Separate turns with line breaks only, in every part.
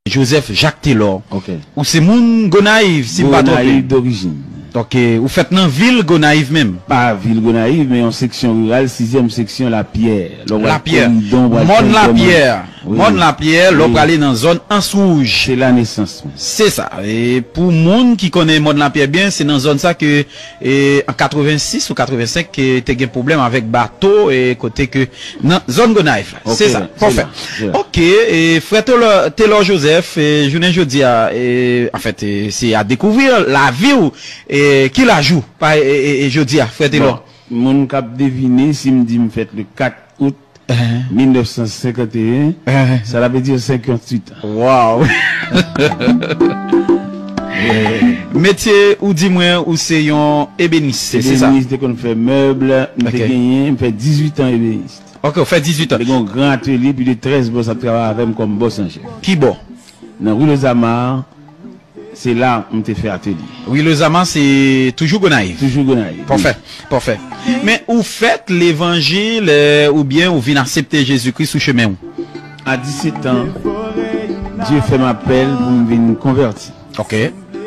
Joseph Jacques Taylor.
OK.
Ou c'est moun Gonaïve, si pas
Gonaïve d'origine.
Donc, vous faites dans ville Gonaïve même.
Pas ville Gonaïve, mais en section rurale, 6e section La Pierre.
La Pierre. Monde La Pierre. Monde La Pierre, l'on peut aller dans zone Ansouge.
C'est la naissance.
C'est ça. Et pour monde qui connaît Monde La Pierre bien, c'est dans zone ça que, en 86 ou 85, que t'as un problème avec bateau et côté que, non, zone Gonaïve. Okay, c'est ça. Parfait. OK. Et frère Taylor Joseph, je ne dis en fait, c'est à découvrir la vie ou, qui la joue, pas, et je dis à frère Taylor.
Mon cap deviné, si me dit me fait le 4 août 1951, ça veut dire 58 ans.
Wow. Métier ou dis-moi ou c'est un ébéniste, c'est ça?
Ébéniste qu'on fait meubles, on fait 18 ans ébéniste.
OK, on fait 18 ans.
On a un grand atelier, puis de 13 boss à travailler avec comme boss en chef.
Qui bon?
Dans rue Les Amars, c'est là où on te fait atelier.
Oui, le Zaman, c'est toujours Gonaïve.
Toujours Gonaïve.
Parfait, parfait. Mais où faites l'évangile ou bien où vient accepter Jésus-Christ sous chemin?
À 17 ans, Dieu fait m'appel pour me venir convertir.
OK.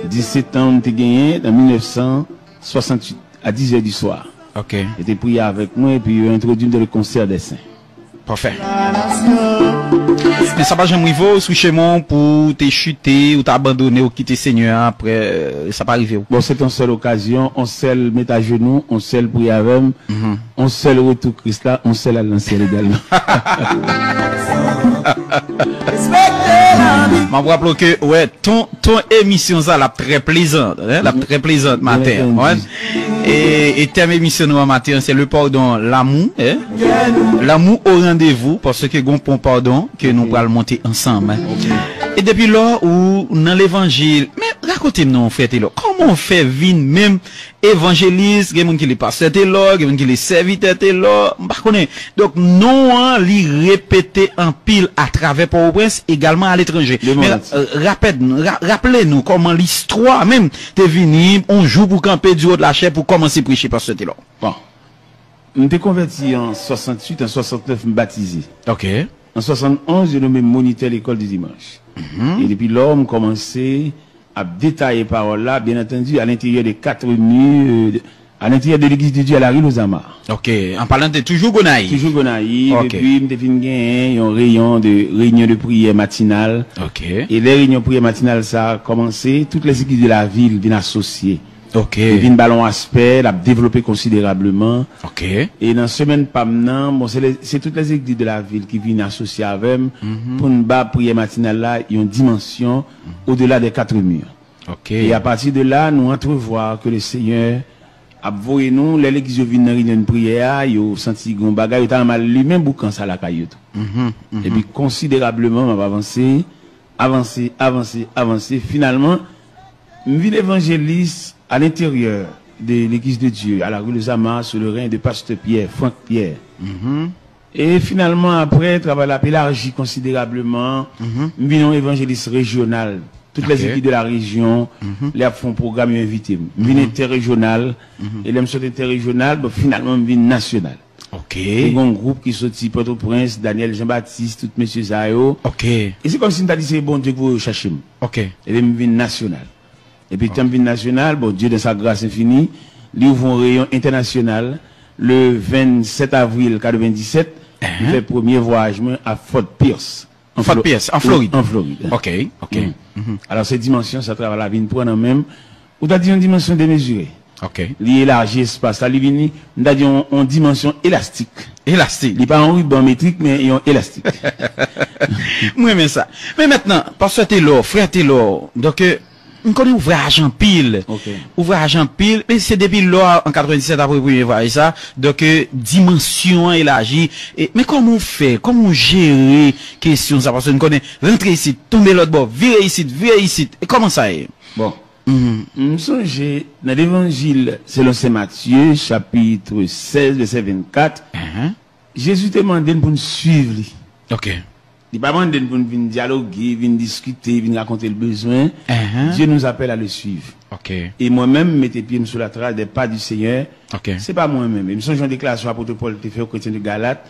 17 ans, on t'a gagné en 1968, à 10h du soir.
OK.
J'étais prié avec moi et puis il a introduit dans le concert des saints.
Parfait. Mais ça va jamais arriver sous chemin pour te chuter ou t'abandonner ou quitter Seigneur après, ça va arriver.
Bon, c'est une seule occasion, on seul met à genoux, on seul prier avec, on seul retour Christ là, on seul à l'ancien également.
Je me rappelle que, ouais, ton émission, ça, la très plaisante, hein, la très plaisante matin, ouais. Et thème émission nous matin, c'est le pardon, l'amour, hein. L'amour au rendez-vous, parce que bon pardon, que nous allons monter ensemble, hein. Et depuis là, où, dans l'évangile, mais racontez-nous, frère Taylor, comment on fait vivre même évangéliste, il y a des gens qui les pasteur Taylor, il y a des gens qui les serviteurs Taylor, donc, non, hein, les répéter en pile à travers Port-au-Prince, également à l'étranger. Mais, rappelez-nous comment l'histoire, même, t'es venu, on joue pour camper du haut de la chair pour commencer à prêcher pasteur Taylor.
Bon. Je m'étais converti en 68, en 69, me baptisé.
OK.
En 71, j'ai nommé moniteur l'école du dimanche. Et depuis là, on commençait à détailler paroles là, bien entendu, à l'intérieur des 4 murs, à l'intérieur de l'église de Dieu à la rue Los Amars.
OK. En parlant de toujours Gonaïve.
Toujours Gonaïve.
Okay.
Et puis, il y a un réunion de prière matinale.
OK.
Et les réunions de prière matinale, ça a commencé. Toutes les églises de la ville viennent associer.
OK.
Et puis, une ballon aspect, a développé considérablement.
OK.
Et dans la semaine, bon, c'est toutes les églises de la ville qui viennent associer avec pour une prière matinale là, il y a une dimension au-delà des 4 murs.
OK.
Et à partir de là, nous entrevoyons que le Seigneur a voyé nous, l'église vient dans une prière, il a senti qu'on bagaille, il a mal lui-même boucan ça la cailloute. Et puis, considérablement, on va avancer. Finalement, je vis l'évangéliste à l'intérieur de l'église de Dieu, à la rue Les Amars, sur le règne de pasteur Pierre, Franck Pierre. Et finalement, après, le travail a élargi considérablement. Nous venons évangéliste régional. Toutes les équipes de la région, les font programme invité. Nous venons interrégional. Et les sont interrégional, bon, finalement, nous venons national.
OK.
Il y a un groupe qui sortit Port-au-Prince, Daniel Jean-Baptiste, tous messieurs Zayo.
OK.
Et c'est comme si nous avons dit, c'est bon Dieu que vous cherchez.
OK.
Et puis, nous venons national. Et puis, tant que national, bon, Dieu de sa grâce infinie, lui ouvre un rayon international le 27 avril 1997. Il fait premier voyage à Fort Pierce.
En Floride.
En Floride.
OK. OK.
Alors, cette dimension, ça travaille la vie pour nous-mêmes. Ou t'as dit une dimension démesurée.
OK.
L'élargir espace. Ça, lui, on a dit une dimension élastique.
Élastique.
Il n'est pas en ruban métrique, mais il est élastique.
Moi, mais ça. Mais maintenant, parce que t'es là, frère, t'es là. Donc, on connaît ouvrage en pile.
Okay.
Ouvrage en pile. Mais c'est depuis là, en 97, après le premier voyage, ça. Donc, dimension élargie. Mais comment on fait? Comment on gère question ça? Parce qu'on connaît rentrer ici, tomber l'autre bord, virer ici. Et comment ça est?
Bon. Nous songeons dans l'évangile selon Saint Matthieu, chapitre 16, verset 24. Jésus te demandé pour nous suivre.
OK.
Il pas demandé pour nous venir dialoguer, venir discuter, venir raconter le besoin. Dieu nous appelle à le suivre.
OK.
Et moi-même, mettez pieds sur la trace des pas du Seigneur.
OK.
C'est pas moi-même. Il me songe une déclaration à l'apôtre Paul te fait au chrétien de Galate.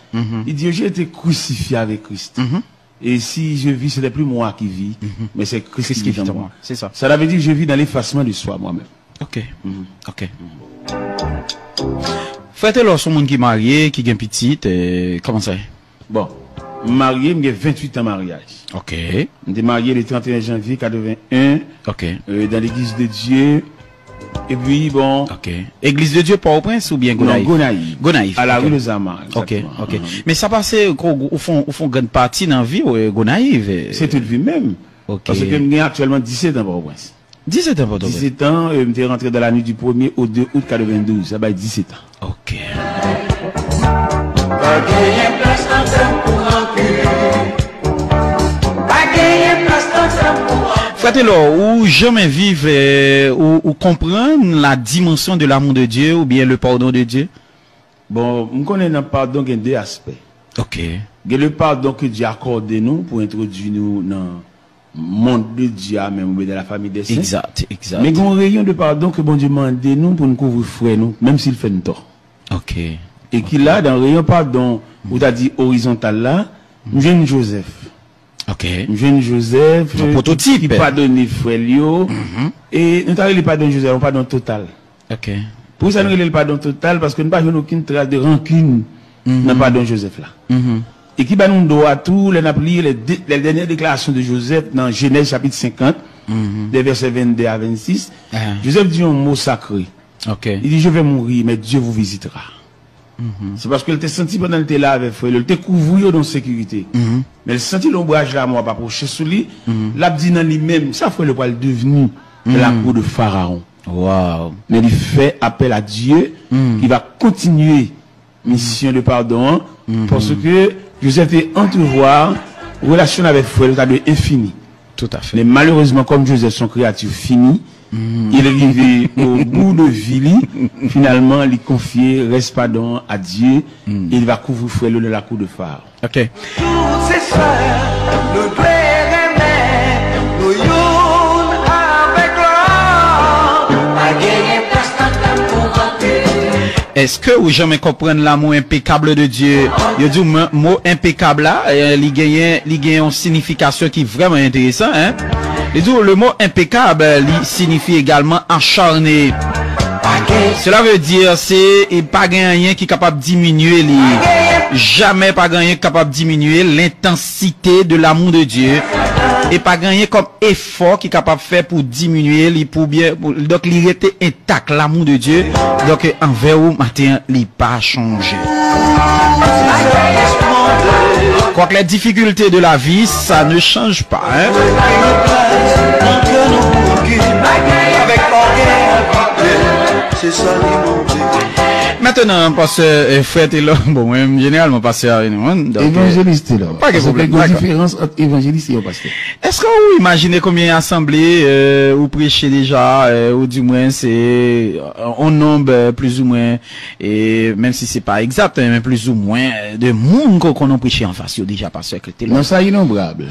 Il dit, j'ai été crucifié avec Christ. Et si je vis, ce n'est plus moi qui vis, mais c'est Christ qui vit en moi.
C'est ça.
Ça veut dire que je vis dans l'effacement de soi moi-même.
Ok. Ok. Frère Taylor, son monde qui est marié, qui est petite, comment ça est?
Bon, marié, j'ai 28 ans de mariage.
Ok.
J'ai marié le 31 janvier 81
Ok.
dans l'église de Dieu. Et puis, bon.
Ok. Église de Dieu, Port-au-Prince ou bien Gonaïve?
Non, Gonaïve.
Gonaïve.
À la rue de Zama.
Ok, ok. Mais ça passait, au fond, grande partie dans la vie, Gonaïve.
C'est toute vie même.
Ok.
Parce que j'ai actuellement 17 ans Port-au-Prince.
17 ans, Port-au-Prince.
17 ans, je suis rentré dans la nuit du 1er au 2 août 92. Ça va être 17 ans.
Ok. Frère Taylor, ou jamais vivre ou comprendre la dimension de l'amour de Dieu ou bien le pardon de Dieu?
Bon, je connais le pardon qui a deux aspects.
Ok.
Il y a le pardon que Dieu accorde nous pour introduire nous dans le monde de Dieu, même dans la famille des saints.
Exact, exact.
Mais il y a un rayon de pardon que bon Dieu demande nous pour nous couvrir frère nous, même s'il fait une tort.
Ok.
Et qu'il a dans le rayon pardon, où tu as dit horizontal là, nous jeune Joseph.
Ok.
Jeune Joseph,
Un prototype.
qui pardonne frère Lio, et nous avons le pardon Joseph, un pardon total.
Ok.
Pour ça, nous avons le pardon total, parce que nous n'avons aucune trace de rancune dans le pardon Joseph là. Et qui va nous donner à tout, les dernières déclarations de Joseph dans Genèse chapitre 50, des versets 22 à 26. Joseph dit un mot sacré.
Ok.
Il dit, je vais mourir, mais Dieu vous visitera. C'est parce qu'il était senti pendant qu'il était là avec frère, il était couvert dans la sécurité. Mais il sentit l'ombrage là, moi, pas approcher sous lui. L'a dit dans lui-même, ça fait le poil devenu la cour de Pharaon.
Wow.
Mais il fait appel à Dieu, qui va continuer mission de pardon, parce que Joseph fait entrevoir relation avec frère, ça de infini.
Tout à fait.
Mais malheureusement, comme Joseph, son créature finie, il est arrivé au bout de vie, finalement, il confie, reste pardon à Dieu, et il va couvrir frère de la cour de Pharaon.
Ok.
Toutes ces soeurs, nous nous youn avec l'or, à gagner place pour rentrer.
Est-ce que vous jamais comprendre l'amour impeccable de Dieu? Il dit le mot impeccable là, il gagne une signification qui est vraiment intéressante, hein? Il dit le mot impeccable, il signifie également acharné. Cela veut dire c'est pas rien qui est capable de diminuer jamais pas rien qui est capable de diminuer l'intensité de l'amour de Dieu et pas rien comme effort qui est capable de faire pour diminuer donc il était intact l'amour de Dieu donc envers vous matin il pas changé. Quoique les difficultés de la vie ça ne change pas, hein? Maintenant, parce que frère Taylor, bon, généralement pasteur à une
Évangéliste là.
Pas de problème.
Il y a une différence entre évangéliste et pasteur.
Est-ce que vous imaginez combien d'assemblées vous prêchez déjà, ou du moins c'est un nombre plus ou moins, et même si c'est pas exact, mais plus ou moins de monde qu'on a prêché en face, déjà pasteur Taylor.
Non, ça innombrable.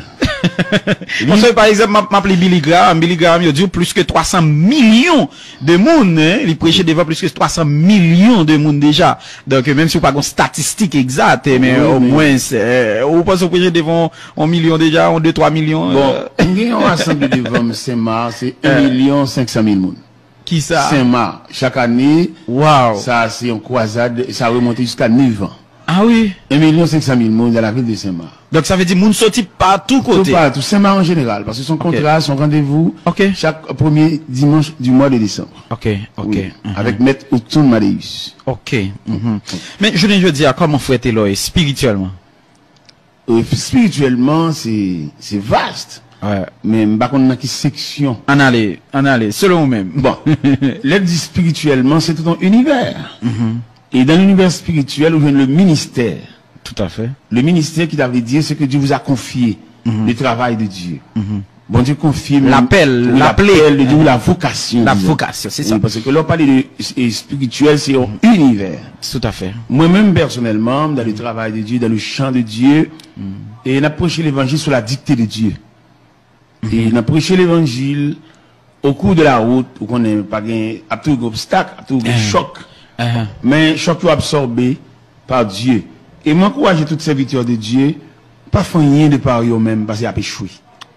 Parce que par exemple, m'appelé Billy Graham, il dit plus que 300 millions de monde, hein, il prêchait devant plus que 300 millions de monde déjà. Donc, même si vous pas une statistique exacte, mais au moins, vous pensez que vous prêchez devant 1 million déjà, 2-3 millions.
Bon, il y a un assemblée devant Saint-Marc, c'est 1 500 000 monde.
Qui ça?
Saint-Marc, chaque année,
wow.
Ça c'est une croisade, ça remonte jusqu'à 9 ans.
Ah oui?
1 500 000 monde dans la ville de Saint-Marc.
Donc ça veut dire moun sorti partout côté.
Tout partout, Saint-Marc en général, parce que son contrat, son rendez-vous, chaque premier dimanche du mois de décembre.
Ok.
Oui, avec Maître Outson Maléus.
Ok. Mais je veux dire, comment frère Taylor spirituellement?
Spirituellement, c'est vaste.
Ouais.
Mais par contre, dans quelle section?
En aller, selon vous-même.
Bon. L'aide dit spirituellement, c'est tout un univers. Et dans l'univers spirituel, où vient le ministère.
Tout à fait.
Le ministère qui t'avait dit ce que Dieu vous a confié, le travail de Dieu. Bon Dieu confie
l'appel
de Dieu, la vocation.
La vocation, c'est ça.
Oui, parce que l'on parle de spirituel, c'est un univers.
Tout à fait.
Moi-même, personnellement, dans le travail de Dieu, dans le chant de Dieu, et on a prêché l'évangile sur la dictée de Dieu. Et on a prêché l'évangile au cours de la route, où on n'a pas de obstacle, de choc. Mais choc absorbé par Dieu. Et m'encourager toutes ces victoires de Dieu, pas fait rien de par eux-mêmes parce qu'il a échoué.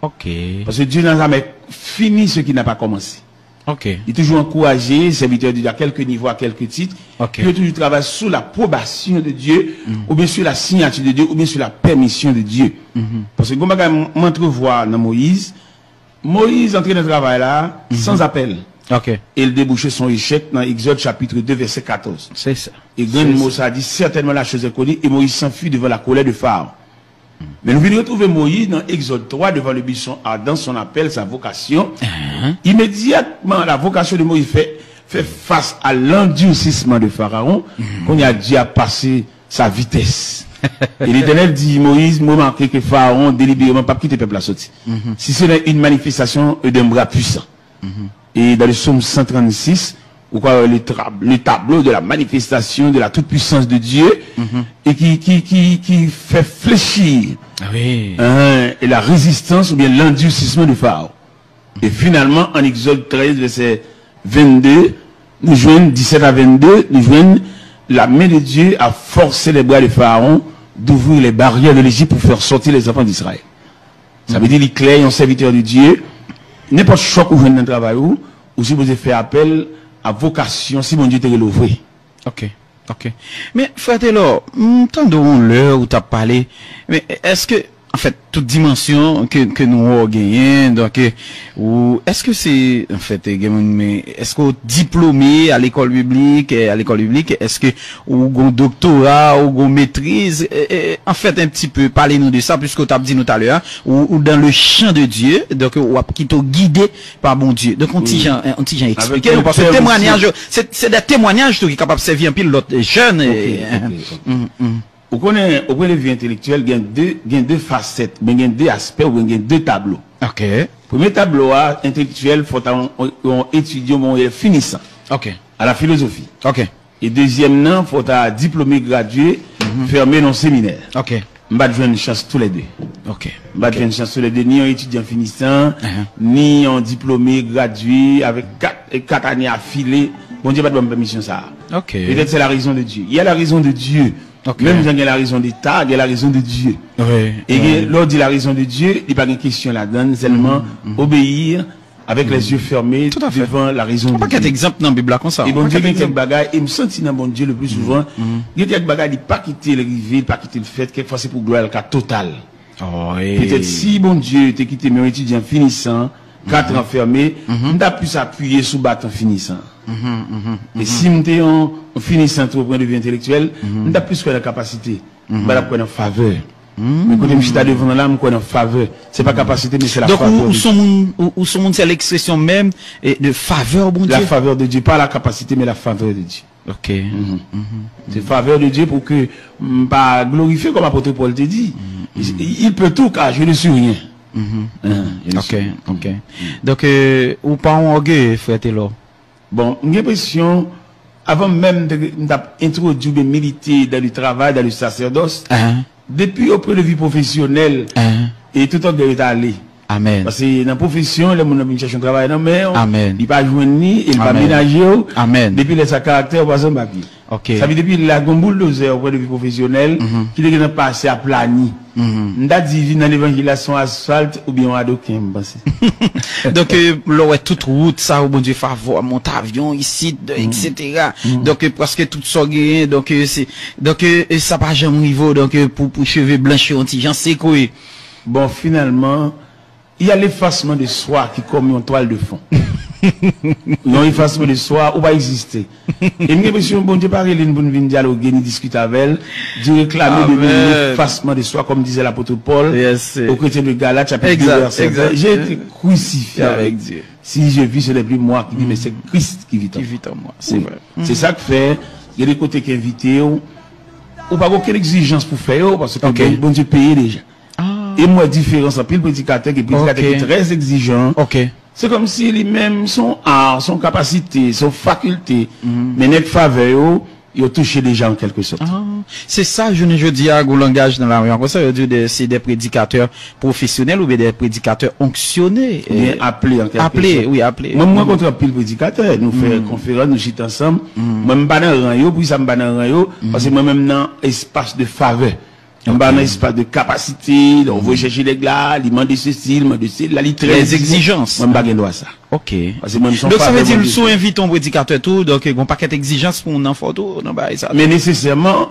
OK.
Parce que Dieu n'a jamais fini ce qui n'a pas commencé.
OK.
Il est toujours encouragé, serviteur de Dieu à quelques niveaux, à quelques titres.
OK.
Il toujours travaille sous l'approbation de Dieu, ou bien sur la signature de Dieu, ou bien sur la permission de Dieu. Parce que, comme je m'entrevois dans Moïse entré dans le travail là, sans appel.
OK.
Et il débouchait son échec dans Exode chapitre 2, verset 14.
C'est ça.
Et grand mot, ça dit, certainement la chose est connue, et Moïse s'enfuit devant la colère de Pharaon. Mais nous venons retrouver Moïse dans Exode 3, devant le buisson ardent, son appel, sa vocation. Immédiatement, la vocation de Moïse fait face à l'endurcissement de Pharaon, qu'on y a dit à passer sa vitesse. Et l'Éternel dit, Moïse, moi marqué que Pharaon délibérément pas quitter le peuple à sortir. Si c'est une manifestation d'un bras puissant. Et dans le psaume 136, ou quoi, le tableau de la manifestation de la toute-puissance de Dieu, et qui fait fléchir
Oui.
et la résistance ou bien l'endurcissement du Pharaon. Et finalement, en Exode 13, verset 22, nous joignons 17 à 22, nous joignons la main de Dieu à forcer les bras de Pharaon d'ouvrir les barrières de l'Égypte pour faire sortir les enfants d'Israël. Ça veut dire qu'il clair un serviteur de Dieu, n'importe choc ou un travail ou si vous avez fait appel à vocation, si mon Dieu te l'ouvre.
OK. OK. Mais, frère Taylor, entendons l'heure où tu as parlé, mais est-ce que, en fait, toute dimension que nous avons gagné, donc, ou, est-ce que c'est, en fait, mais, est-ce qu'on diplômé à l'école publique, est-ce que, ou, un doctorat, ou, une maîtrise, en fait, un petit peu, parlez-nous de ça, puisque tu as dit nous tout à l'heure, ou dans le champ de Dieu, donc, ou, qui t'a guidé par bon Dieu. Donc, on t'y expliqué, parce que témoignage, c'est des témoignages, qui sont capables de servir un peu l'autre jeune,
Au point de vue intellectuel, il y a deux facettes, il y a deux aspects, il y a deux tableaux.
OK.
Premier tableau intellectuel, il faut étudier finissant.
OK.
À la philosophie.
OK.
Et deuxième, il faut un diplômé gradué, fermé dans le séminaire.
OK.
Je vais jouer une chance tous les deux.
OK.
Je vais jouer une chance tous les deux, ni un étudiant finissant, ni un diplômé gradué avec 4 années affilées. Bon Dieu, pas de bonne permission ça.
OK.
Peut-être c'est la raison de Dieu. Il y a la raison de Dieu.
Okay.
Même il y a la raison d'État, il y a la raison de Dieu.
Oui.
Et l'ordre dit la raison de Dieu, il n'y a pas de question là-dedans, seulement obéir avec les yeux fermés devant la raison de Dieu.
Pas qu'un exemple dans la Bible comme ça.
Et bon Dieu, il y a quelques bagages, et me sentis dans bon Dieu le plus souvent, il y a quelques bagages, il pas quitter le rivière, pas quitter le fait, quelquefois c'est pour gloire le cas total.
Oh,
peut-être si bon Dieu t'es quitté mes étudiants finissant, 4 ans fermés, on a pu s'appuyer sous bâton finissant. Et si on est en finissant au point de vue intellectuel, on a plus que la capacité, on a une faveur. Mais quand je suis devant là, on a une faveur. C'est pas capacité, mais c'est la faveur.
Donc, où sont c'est l'expression même de faveur, bon Dieu?
La faveur de Dieu, pas la capacité, mais la faveur de Dieu.
OK.
C'est faveur de Dieu pour que, pas glorifier comme apôtre Paul te dit. Il peut tout car je ne suis rien.
OK. Donc, ou pas en orgueil, frère Taylor?
Bon, j'ai l'impression, avant même d'introduire des militaires dans le travail, dans le sacerdoce, depuis auprès de vie professionnelle, et tout en est allé.
Amen.
Parce que dans la profession, les gens cherchent un travail dans la mer,
Amen.
ils ne pas jouer ni, ils ne pas ménager.
Amen.
Depuis les caractères, pas un papier.
OK.
Ça veut dire depuis la gomboule de auprès de vie professionnelle, qui est passé à plani. On a dit dans l'évangélisation asphalte ou bien à d'aucun,
donc, là, toute route, ça, au bon Dieu, favor, monte avion, ici, etc. Donc, parce que tout ça gagne, donc, ça pas jamais niveau, donc, pour cheveux blanchir, j'en sais quoi.
Bon, finalement, il y a l'effacement de soi qui comme une toile de fond. Non, l'effacement de soi, ou pas exister. Et j'ai l'impression, bon Dieu, pas une bonne vie dialoguer, ni discuter avec elle, de réclamer de l'effacement de soi, comme disait l'apôtre Paul, au chrétien de Galates, chapitre 2, verset 20. J'ai été crucifié avec Dieu. Si je vis, ce n'est plus moi qui vis, mais c'est Christ qui vit en moi. C'est vrai. C'est ça que fait, il y a des côtés qui invitent, ou pas aucune exigence pour faire, parce que bon Dieu paye déjà. Et moi, différence entre le prédicateur et le prédicateur qui est très exigeant. C'est comme si lui-même, son art, son capacité, son faculté, mais net faveur, il a touché les gens en quelque sorte.
C'est ça, je dis à un langage dans la rue. Ça veut dire c'est des prédicateurs professionnels ou bien des prédicateurs onctionnés.
Bien appelés en quelque sorte.
Appelés.
Moi, contre un pile prédicateur, nous faisons conférence, nous chitons ensemble. Moi, je ne suis pas dans le rang, puis ça me pas dans le rang, parce que moi-même, dans espace de faveur. On va dans un espace de capacité, on va chercher les gars, il demande ceci, il demande ceci, là, il
les exigences.
On va pas ça.
OK.
Parce que moi,
donc ça veut dire le sous invite ton prédicateur tout, donc un paquet d'exigences pour un enfant tout, non bah ça.
Mais nécessairement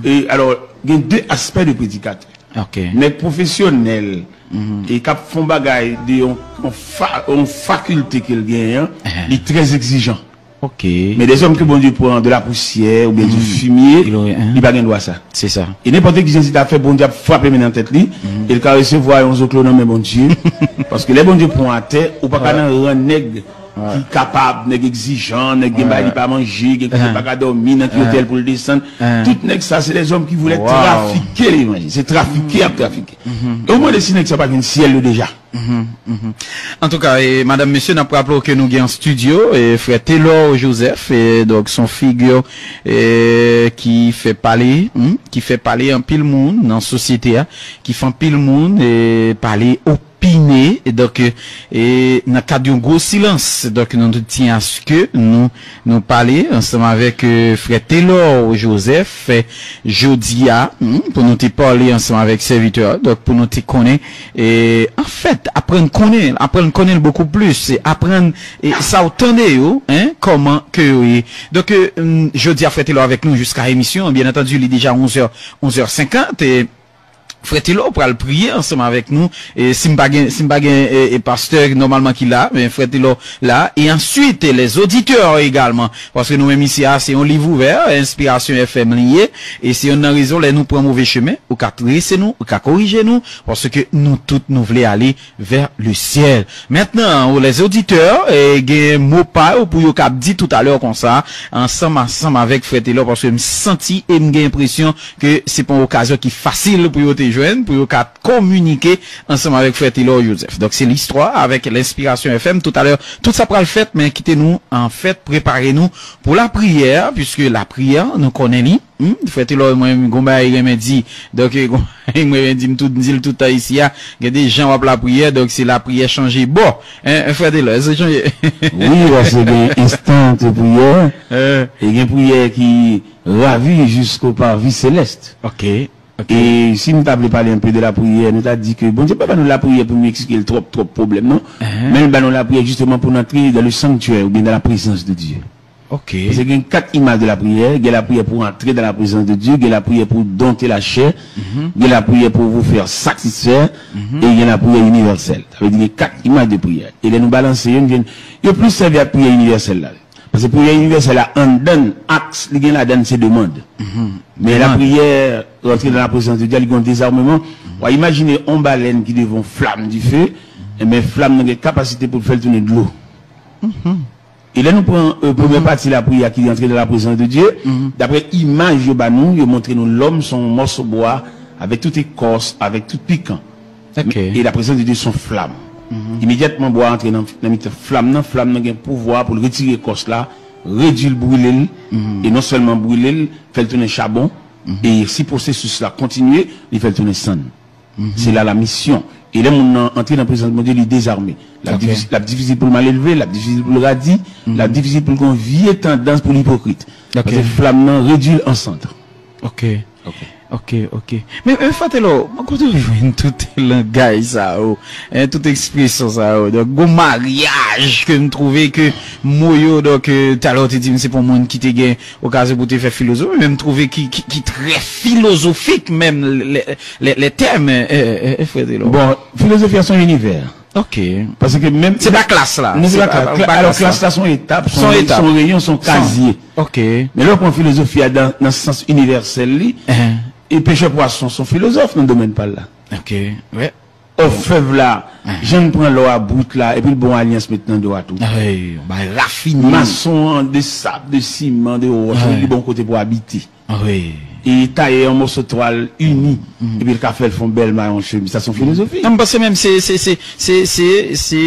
et alors, il y a deux aspects de prédicateur.
OK.
Les professionnels et qui font bagaille de en faculté qu'il gagne, il est très exigeant.
OK.
Mais des hommes qui bon Dieu prend de la poussière ou bien du fumier, il pas gain droit ça.
C'est ça.
Et n'importe qui qui a fait bon Dieu frapper maintenant tête lui, il va recevoir un zoclo dans bon Dieu parce que les bon Dieu prend à terre ou pas qu'un rend nègre qui capable, nègre exigeant, nègre qui pas manger, qui pas dormir dans l'hôtel pour le descendre. Tout nègre ça c'est les hommes qui voulaient trafiquer les manger, c'est trafiquer à trafiquer. Au moins les nègres ça pas un ciel déjà.
En tout cas, madame, monsieur, n'a pas rappelé que nous avons en studio, et frère Taylor Joseph, et donc son figure, qui fait parler un pile monde dans la société, qui fait un pile monde, et parler opiner, et donc, et, dans le cadre d'un gros silence, donc, nous tient à ce que nous parler ensemble avec, frère Taylor Joseph, Jodia, pour nous te parler ensemble avec serviteur, donc, pour nous te connaître, et, en fait, apprendre connaître beaucoup plus, et apprendre, et ça entendez, comment que, donc, Jodia frère Taylor avec nous jusqu'à l'émission, bien entendu, il est déjà 11h50, et, frère Taylor pour le prier ensemble avec nous et Simbagen et pasteur normalement qui là mais frère Taylor là et ensuite les auditeurs également parce que nous même ici c'est un livre ouvert Inspiration FM lié et si on a raison les nous prend mauvais chemin ou qu'à dresser nous ou qu'à corriger nous parce que nous toutes nous voulons aller vers le ciel. Maintenant les auditeurs et gen mot pas pour yo cap dit tout à l'heure comme ça ensemble avec frère Taylor parce que me senti et me l'impression que c'est pas une occasion qui facile pour yo pour communiquer ensemble avec frère Taylor Joseph. Donc c'est l'histoire avec l'Inspiration FM tout à l'heure. Tout ça pour le fait, mais quittez-nous en fait, préparez-nous pour la prière puisque la prière nous connaît frère Taylor moi gomba il m'a dit donc il m'a dit tout ici il y a des gens qui la prière donc c'est la prière changer bon frère Taylor c'est changer
oui c'est des instants de prière et une prière qui ravit jusqu'au parvis céleste.
OK.
Et si nous t'avons parlé un peu de la prière, nous t'avons dit que bon Dieu pas nous la prière pour nous expliquer le trop problème non, mais nous la prière justement pour entrer dans le sanctuaire ou bien dans la présence de Dieu.
OK.
Parce qu'il y a quatre images de la prière, il y a la prière pour entrer dans la présence de Dieu, il y a la prière pour dompter la chair, il y a la prière pour vous faire satisfaire et il y a la prière universelle. Ça veut dire qu'il y a quatre images de prière. Et là nous balancer il y a plus servi à prière universelle là. Parce que la prière universelle là on donne axe, il y a la donne ses demandes. Mais la prière, rentrer dans la présence de Dieu, il y a un désarmement. Imaginez une baleine qui devant flamme du feu, et mais flamme n'a pas capacité pour faire tourner de l'eau. Et là, nous prenons première partie de la prière qui est entrée dans la présence de Dieu. D'après image, nous montrons nous l'homme son morceau bois, avec toute écorce, avec tout piquant. Et la présence de Dieu son flamme. Immédiatement, bois entrer dans la flamme n'a un pouvoir pour retirer l'écorce là, réduire le brûler, et non seulement brûler, faire tourner charbon, et si le processus là continue, il fait tourner sang. C'est là la mission. Et là, on entre dans la présence de Dieu, il est désarmé. La difficile pour le mal élevé, la difficile pour le radis, la difficile pour le vieille tendance pour l'hypocrite. Parce que flamme non réduit en centre.
OK. Mais Fatelo, quand tu vois tout le langage ça, toute expression ça, donc bon mariage que me trouver que moyo donc tout à l'heure tu dis c'est pour monde qui te gagne occasion pour te faire philosophie, même trouver qui très philosophique même les termes Fatelo.
Bon, philosophie à son univers.
OK.
Parce que même
c'est la classe là.
C'est la classe. Alors classe là son étape, son rayon, son casier.
OK.
Mais là qu'on philosophie dans ce sens universel et pêcheur poisson sont philosophes dans le domaine pas là.
OK. Ouais.
Au fève là, j'en prends l'eau à bout là et puis le bon alliance maintenant de tout.
Oui, bah raffiné.
Maçon de sable, de ciment, de roche, du bon côté pour habiter.
Oui.
Et tailler un morceau de toile uni et puis le café font belle maille en chemise, ça son philosophie.
Non parce que même c'est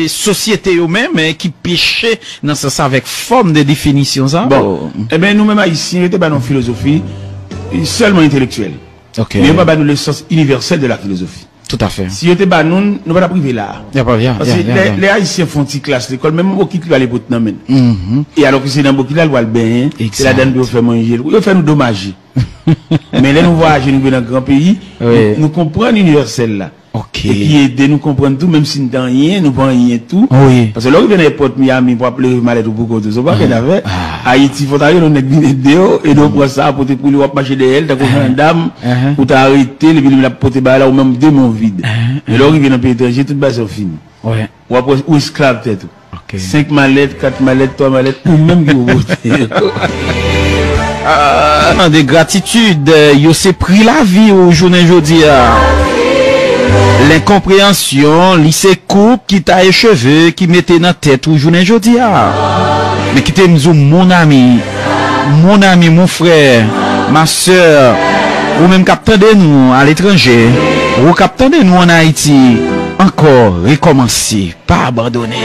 société eux même qui pêchait dans ça avec forme de définition ça.
Bon, eh ben nous même haïtiens était pas dans philosophie seulement intellectuelle.
OK.
Mais pas dans le sens universel de la philosophie.
Tout à fait.
Si yo te ba nous pas privé là.
Y a pas bien.
Parce que les Haïtiens font une classe l'école, même au qui va aller pour nous men. Et alors que c'est dans beaucoup là, le bien, c'est la donne pour faire manger. Yo fait nous dommager. Mais là nous voyager nous dans grand pays, nous comprenons universel là.
OK.
Et qui aide nous comprendre tout, même si nous n'avons rien, nous n'avons rien tout.
Oui.
Parce que là, on vient à l'aéroport Miami pour appeler malade ou beaucoup de choses. Pas qu'il avait. Haïti, il faut aller dans une vidéo et nous prendre ça pour te pouler ou marcher derrière, t'as une dame, ou t'as arrêté, le vidéo la pote là, ou même deux monts vides. Et là, il vient dans le pays étranger, toute base est finie.
Ouais.
Ou après, ou esclave tête.
OK.
5 mallettes, 4 mallettes, 3 mallettes, ou même qui vous
de gratitude, yo c'est pris la vie au journée jodi. L'incompréhension, lycée coupe qui t'a échevé, qui mettait dans tête ou journée jodi. Mais qui t'aime mon ami, mon frère, ma soeur, ou même captain de nous à l'étranger, ou captain de nous en Haïti, encore recommencer, pas abandonner.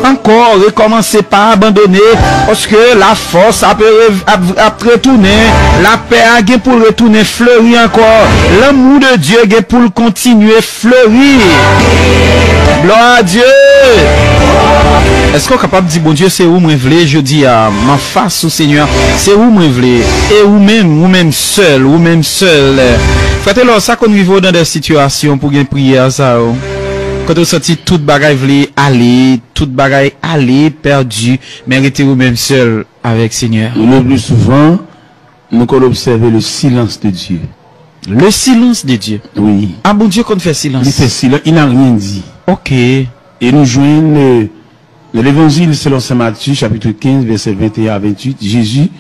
Encore recommencer pas abandonner parce que la force a retourner, la paix a pour retourner fleurir encore, l'amour de Dieu a pour continuer fleurir. Gloire à Dieu. Est-ce qu'on est capable de dire bon Dieu c'est où moi vle, je dis à ma face au Seigneur, c'est où moi vle et ou même seul, frère là ça qu'on vit dans des situations pour une prière ça. Quand on sentit toute bagaille vle aller, toute bagaille aller perdu, mais rester ou même seul avec Seigneur.
Le plus souvent, nous qu'on observe le silence de Dieu.
Le silence de Dieu.
Oui.
Ah bon Dieu qu'on fait silence.
Il fait silence, il n'a rien dit.
OK.
Et nous joignons l'évangile selon saint Matthieu, chapitre 15, verset 21 à 28, Jésus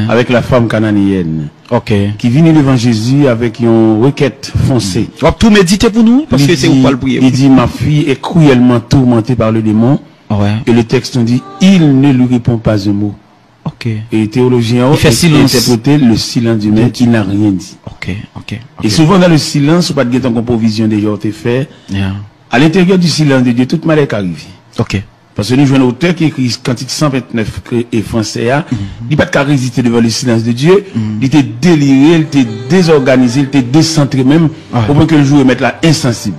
avec la femme cananéenne.
OK.
Qui vient devant Jésus avec une requête foncée.
Tu vas tout méditer pour nous parce que c'est où pas le prier.
Il dit ma fille est cruellement tourmentée par le démon.
Ouais.
Et le texte nous dit il ne lui répond pas un mot.
OK.
Et les théologiens ont interprété le silence du maître qui n'a rien dit.
OK.
Et souvent dans le silence, pas de guetter en provision déjà été fait.
Yeah.
À l'intérieur du silence de Dieu, toute maladie arrive.
OK.
Parce que nous jouons un auteur qui écrit Cantique 129 et français, il n'a pas de résister devant le silence de Dieu, il était déliré, il était désorganisé, il était décentré même, au point que le jour est mettre là insensible.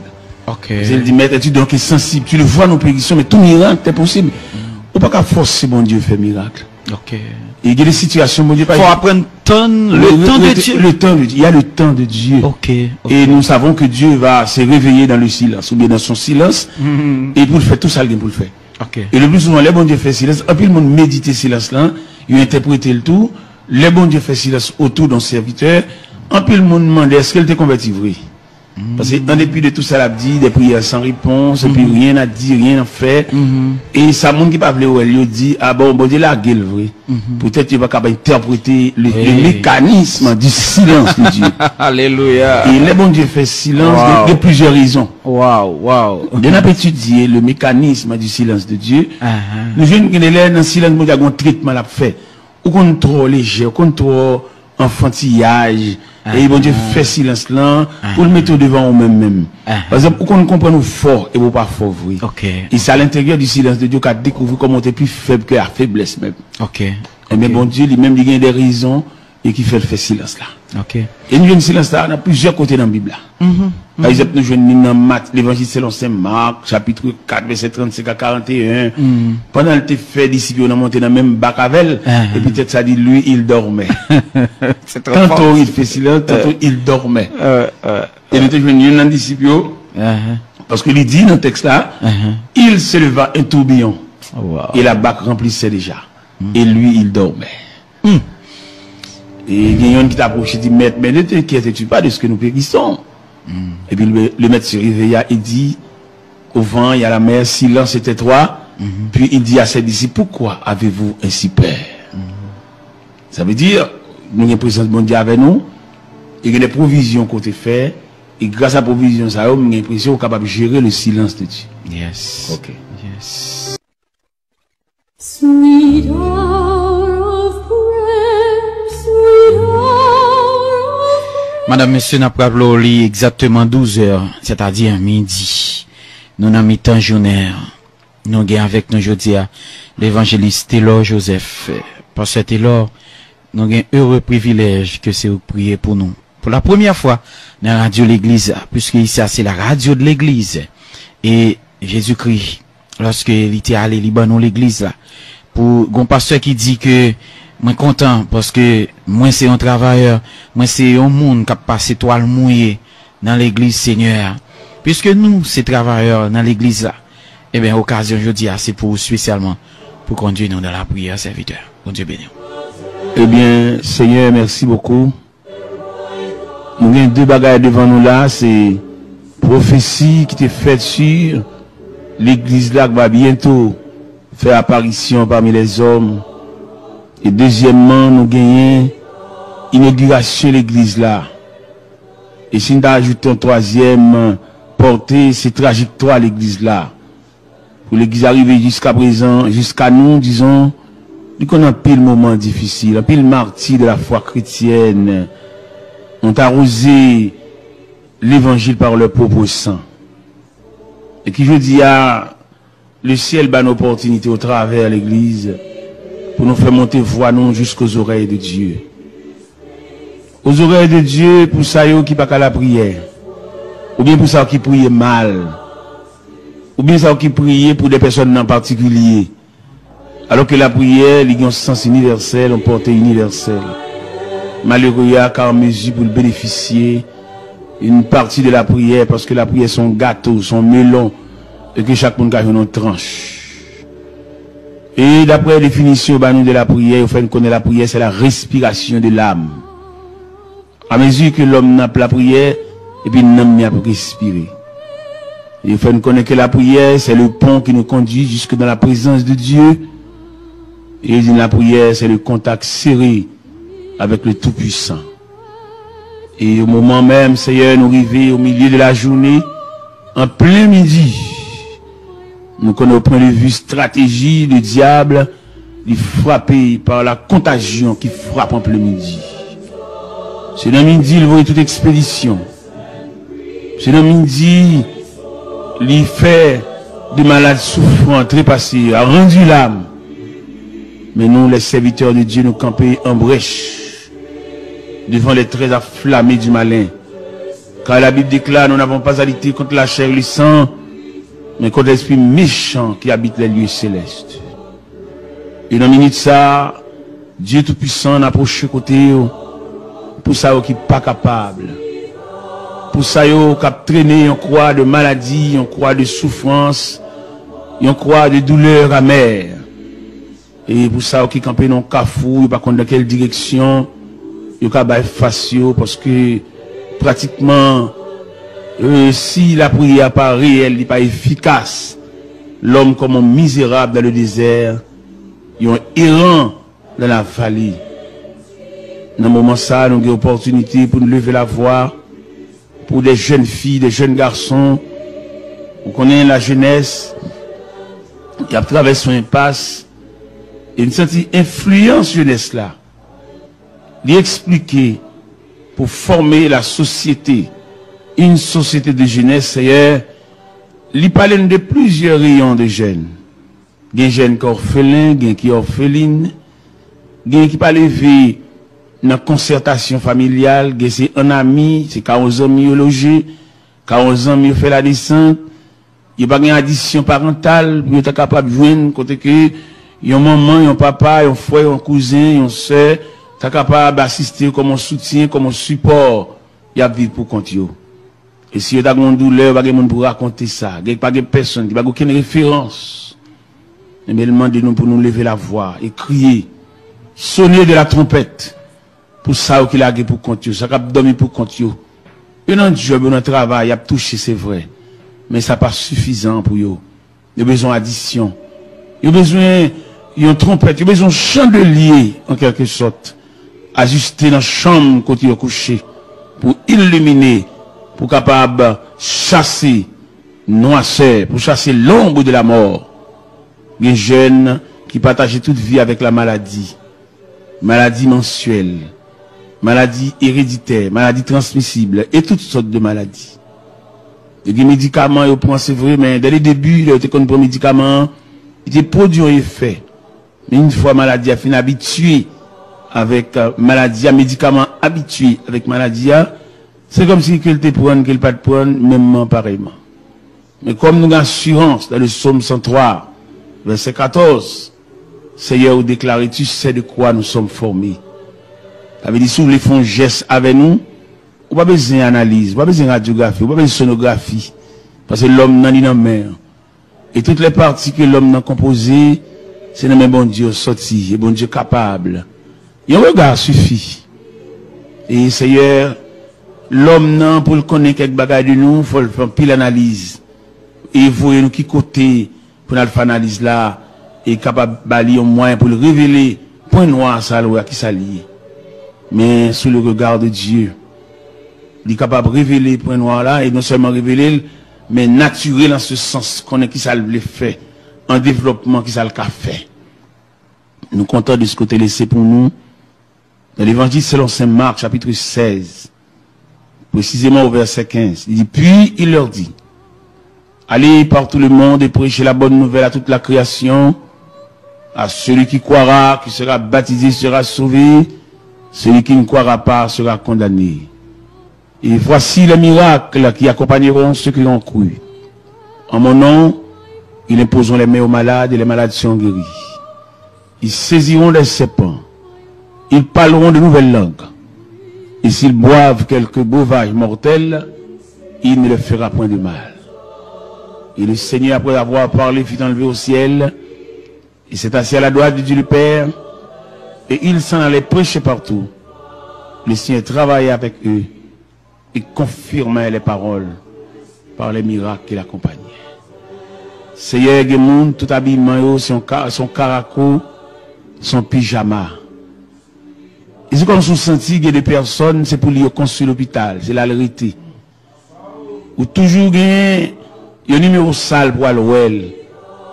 OK.
Il dit, maître, tu donc es sensible, tu le vois nos périssions, mais tout miracle est possible. On ne peut pas forcer mon Dieu faire miracle.
OK.
Et il y a des situations, mon Dieu,
faut apprendre le temps de Dieu.
Le temps de Dieu. Il y a le temps de Dieu.
OK.
Et nous savons que Dieu va se réveiller dans le silence, ou bien dans son silence, et pour le faire tout ça, il pour le faire.
Okay.
Et le plus souvent, les bons dieux fait silence. Et puis le monde médite silence là, il a interprété le tout. Les bons dieux fait silence autour d'un serviteur. Et puis le monde demande est-ce qu'elle t'est converti vrai? Parce qu'en dépit de tout ça, elle a dit des prières sans réponse, et puis rien à dire, rien à faire. Et ça, monde qui pas voulu, elle dit ah bon Dieu la gueule vrai. Peut-être qu'il va capable interpréter le mécanisme du silence de Dieu.
Alléluia.
Et les bons dieux fait silence de plusieurs raisons.
Wow.
Okay. On a étudié le mécanisme du silence de Dieu. Nous jeunes qui sont dans le silence, nous avons un traitement à faire. Ou qu'on trop léger, ou qu'on trop enfantillage. Et bon Dieu fait silence là, pour le mettre devant nous-mêmes. Par exemple, ou qu'on comprend nous fort et ou pas fort, oui.
OK.
Et c'est à l'intérieur du silence de Dieu qu'a découvert comment on est plus faible que la faiblesse même.
OK.
Mais bon Dieu, lui-même, il y a des raisons et qui fait le silence là.
OK.
Et nous, le silence là, on a plusieurs côtés dans la Bible là. Par exemple, nous jouons dans l'évangile selon saint Marc, chapitre 4, verset 35 à 41. Pendant le fait disciples, on a monté dans le même bac avec et peut-être ça dit, lui, il dormait. Tantôt il fait silence, tantôt il dormait. Et nous jouons dans les disciples, parce qu'il dit dans le texte là, il se leva un tourbillon. Et la bac remplissait déjà. Et lui, il dormait. Et il y a un qui t'approche et dit, maître, mais ne t'inquiètes-tu pas de ce que nous périssons? Et puis le maître se réveilla et dit, au vent, il y a la mer, silence et tais-toi. Puis il dit à ses disciples, pourquoi avez-vous ainsi peur? Ça veut dire, nous avons une présence de Dieu avec nous, il y a des provisions qu'on te fait, et grâce à la provision, ça, nous avons l'impression qu'on est capable de gérer le silence de Dieu.
Yes.
Ok.
Yes.
Sweet hour of prayer, sweet hour of prayer.
Madame, monsieur, n'a pas parlé exactement 12 heures, c'est-à-dire midi. Nous n'avons mis temps journée. Nous avons avec nous aujourd'hui l'évangéliste Taylor Joseph. Parce que Taylor, nous avons un heureux privilège que c'est vous prier pour nous. pour la première fois dans la radio de l'église, puisque ici c'est la radio de l'église. Et Jésus-Christ, lorsque il était allé Libanon l'église là, pour un pasteur qui dit que moi content parce que moi c'est un travailleur, moi c'est un monde qui a passé toile mouillée dans l'église Seigneur. Puisque nous c'est travailleurs dans l'église là, eh bien occasion jeudi c'est pour spécialement pour conduire nous dans la prière serviteur. Bon Dieu béni.
Eh bien Seigneur, merci beaucoup. Nous avons deux bagages devant nous là, c'est prophétie qui était faite sur l'église là qui va bientôt faire apparition parmi les hommes. Et deuxièmement, nous gagnons inauguration de l'église là. Et si nous ajoutons troisième, porter ces trajectoires à l'église là. Pour l'église arriver jusqu'à présent, jusqu'à nous, disons, nous connaissons pile moment difficile, un pile martyr de la foi chrétienne. On a arrosé l'évangile par leur propre sang. Et qui je dis à le ciel bat une opportunité au travers de l'église pour nous faire monter voix nous jusqu'aux oreilles de Dieu. Aux oreilles de Dieu pour ça qui pas qu'à la prière. Ou bien pour ça qui prie mal. Ou bien ça qui prie pour des personnes en particulier. Alors que la prière, il y a un sens universel, une portée universelle. Malheureux, il y a qu'à mesure pour le bénéficier une partie de la prière, parce que la prière son gâteau, son melon, et que chaque monde a une tranche. Et d'après la définition de la prière, il faut connaître la prière, c'est la respiration de l'âme. À mesure que l'homme n'a pas la prière, et puis l'homme n'a pas respirer. Il faut connaître que la prière, c'est le pont qui nous conduit jusque dans la présence de Dieu. Et la prière, c'est le contact serré avec le Tout-Puissant. Et au moment même, Seigneur, nous arrivons au milieu de la journée, en plein midi. Nous connaissons au point de vue stratégie, le diable, il frappé par la contagion qui frappe en plein midi. C'est dans midi, il voit toute expédition. C'est dans midi, il fait des malades souffrants, trépassés, a rendu l'âme. Mais nous, les serviteurs de Dieu, nous camper en brèche devant les traits afflammés du malin. Car la Bible déclare, nous n'avons pas à lutter contre la chair et le sang, mais contre l'esprit méchant qui habite les lieux célestes. Et dans une minute ça, Dieu Tout-Puissant n'a approché côté pour ça qui n'est pas capable. Pour ça qui a traîné en croix de maladie, en croix de souffrance, en croix de douleur amère. Et pour ça qui campé dans le cafou, pas contre dans quelle direction, il y a facio parce que pratiquement si la prière n'est pas réelle, n'est pas efficace, l'homme comme un misérable dans le désert, il est un errant dans la vallée. Dans ce moment ça, nous avons une opportunité pour nous lever la voix pour des jeunes filles, des jeunes garçons. On connaît la jeunesse qui a traversé une impasse et une certaine influence jeunesse là. Lui expliquer pour former la société, une société de jeunesse, c'est lui parler de plusieurs rayons de jeunes. Il y a des jeunes qui sont orphelins, il y a qui sont orphelines, il y a qui pas levé dans la concertation familiale, il y a un ami, c'est 40 ans mieux logé, 40 ans mieux fait la descente, il n'y a pas une addition parentale, pour être capable de joindre, côté que, il y a un maman, un papa, un frère, un cousin, un soeur, tu es capable d'assister comme un soutien, comme un support, il y a vivre pour compte. Et si il y a une douleur, il y a personne pour raconter ça, il n'y a pas de personne, il n'y a aucune référence. Mais demandez-nous pour nous lever la voix et crier, sonner de la trompette, pour ça qu'il a pour compte, ça qu'il a dormi pour compte. Il y a un job, un travail, il a touché, c'est vrai, mais ça n'est pas suffisant pour eux. Il y a besoin d'addition. Il y a besoin d'une trompette, il y a besoin d'un chandelier, en quelque sorte, ajusté dans la chambre quand il est couché, pour illuminer, pour capable chasser noirceur, pour chasser l'ombre de la mort. Les jeunes qui partagent toute vie avec la maladie, maladie mensuelle, maladie héréditaire, maladie transmissible et toutes sortes de maladies. Il y a des médicaments, ils prennent, c'est vrai, mais dès le début, ils étaient contre les médicaments, ils étaient produits en effet. Mais une fois maladie a fini habitué avec maladie, médicament habitué avec maladie, c'est comme si qu'elle te prenne, qu'elle pas te prenne, même pareillement. Mais comme nous avons assurance dans le psaume 103, verset 14, Seigneur, vous déclarez, tu sais de quoi nous sommes formés. Ça veut dire, si vous voulez faire un geste avec nous, vous n'avez pas besoin d'analyse, vous n'avez pas besoin de radiographie, vous n'avez pas besoin de sonographie. Parce que l'homme n'a ni dans la mer. Et toutes les parties que l'homme n'a composées, c'est le même bon Dieu sorti, et bon Dieu capable. Et un regard suffit. Et Seigneur, l'homme n'a, pour le connaître quelque bagaille de nous, il faut faire pile analyse. Et vous, nous qui côté, pour nous faire analyse là, et capable de balayer au moins pour le révéler, point noir, ça, qui s'allie. Mais sous le regard de Dieu, il est capable de révéler point noir là, et non seulement révéler, mais naturel en ce sens, qu'on est qui ça le fait, en développement qui ça le fait. Nous comptons de ce côté laissé pour nous, dans l'évangile selon Saint Marc, chapitre 16, précisément au verset 15, il dit, puis il leur dit, allez par tout le monde et prêchez la bonne nouvelle à toute la création, à celui qui croira, qui sera baptisé, sera sauvé, celui qui ne croira pas sera condamné. Et voici les miracles qui accompagneront ceux qui ont cru. En mon nom, ils imposeront les mains aux malades et les malades seront guéris. Ils saisiront les serpents. Ils parleront de nouvelles langues. Et s'ils boivent quelques breuvages mortels, il ne leur fera point de mal. Et le Seigneur, après avoir parlé, fut enlevé au ciel, et s'est assis à la droite de Dieu le Père, et il s'en allait prêcher partout. Le Seigneur travaillait avec eux, et confirmait les paroles par les miracles qui l'accompagnaient. Seigneur, Gemoun, tout habillement, son caraco, son pyjama. Et ce qu'on se senti que des personnes, c'est pour lui construire l'hôpital, c'est la vérité. Ou toujours gagné un numéro sale pour aller,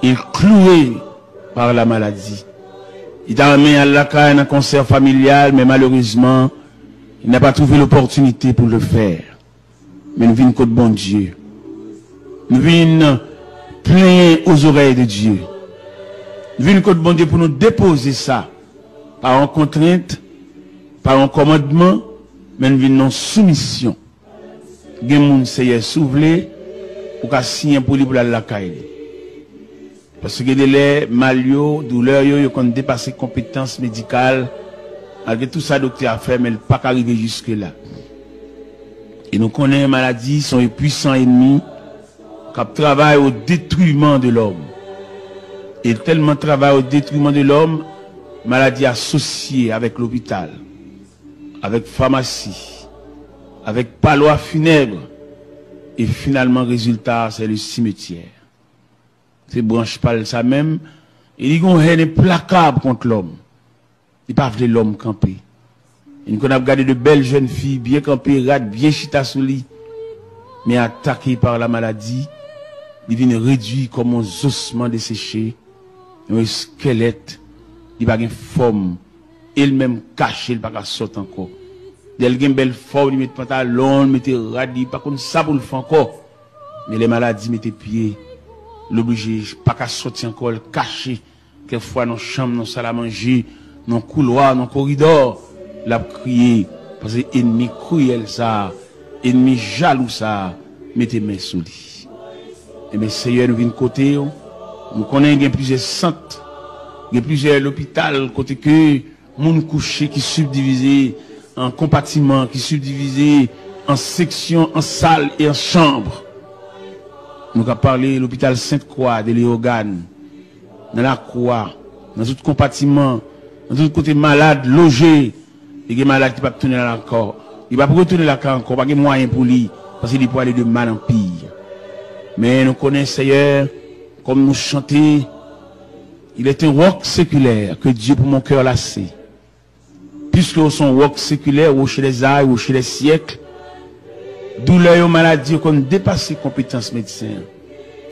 il cloué par la maladie. Il t'a amené à la caille un concert familial, mais malheureusement, il n'a pas trouvé l'opportunité pour le faire. Mais nous venons contre bon Dieu. Nous venons plein aux oreilles de Dieu. Nous venons contre bon Dieu pour nous déposer ça. Par une contrainte, par un commandement, mais nous venons en soumission. Gen Seigneur souvelé pour qu'à signer pour lui pour la caille. Parce que des malio, douleur, yo qu'on dépasse compétences médicales. Malgré tout ça, docteur a fait, mais il n'a pas arrivé jusque-là. Et nous connaissons les maladies, sont les puissants ennemis qui travaillent au détruisement de l'homme. Et tellement travaillent au détruisement de l'homme, maladie associée avec l'hôpital, avec pharmacie, avec palois funèbres. Et finalement, résultat, c'est le cimetière. Ces branches parlent ça même. Il y a une haine implacable contre l'homme. Il parle de l'homme campé. Il nous a regardé de belles jeunes filles, bien campées, rades, bien chita sous lit, mais attaquées par la maladie. Il vient réduit comme un ossement desséché, un squelette. Il n'a pas de forme. Elle-même caché, il n'a pas de sortir encore. Il a une belle forme, il met pantalon, il met radis, pas comme ça pour le faire encore. Mais les maladies mettent pieds. L'obligé, pas qu'à sortir encore, caché. Quelquefois dans la chambre, dans la salle à manger, dans le couloir, dans le corridor, l'a crié, parce que ennemi cruel ça, ennemi jaloux ça, mettez main sous lui. Et mes Seigneur, nous venons côté, nous connaissons plusieurs centres, plusieurs hôpitaux, côté que, monde couché qui subdivisé en compartiments, qui subdivisé en sections, en salles et en chambres. Nous avons parlé de l'hôpital Sainte-Croix, de Léogane, dans la Croix, dans tout compartiment, dans tout côté malade, logé, et des malades qui ne peuvent pas tourner là encore. Il ne va pas retourner là encore, pas de moyens pour lui, parce qu'il peut aller de mal en pire. Mais nous connaissons, Seigneur, comme nous chantons, il est un roc séculaire que Dieu pour mon cœur lassé. Puisque son roc séculaire, ou chez les âges, ou chez les siècles, douleur et maladie qu'on dépasse les compétences médecines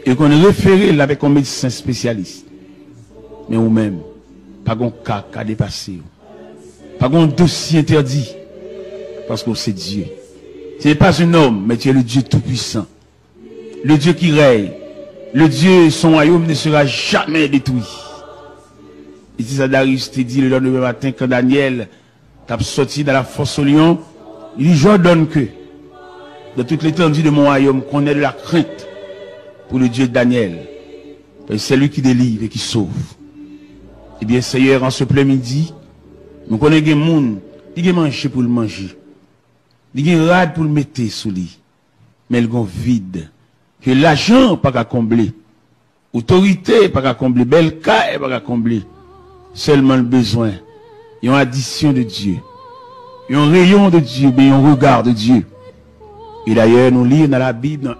et qu'on référé avec un médecin spécialiste. Mais ou même, pas un cas à dépasser. Pas un dossier interdit. Parce que c'est Dieu. Ce n'est pas un homme, mais tu es le Dieu tout-puissant. Le Dieu qui règne. Le Dieu, son royaume ne sera jamais détruit. Et c'est ça Darius te dit le lendemain matin quand Daniel t'as sorti dans la force au lion. Il dit, j'ordonne que, de toute l'étendue de mon royaume, qu'on ait de la crainte pour le Dieu de Daniel. C'est lui qui délivre et qui sauve. Eh bien, Seigneur, en ce plein midi, nous connaissons des gens qui mangent pour le manger. Ils ont rade pour le mettre sous lit. Mais ils ont vide. Que l'argent pas qu'à combler. Autorité pas qu'à combler. Belle caille pas qu'à combler. Seulement le besoin. Ils ont addition de Dieu. Ils ont rayon de Dieu, mais ils ont regard de Dieu. Et d'ailleurs, nous lisons dans la Bible, dans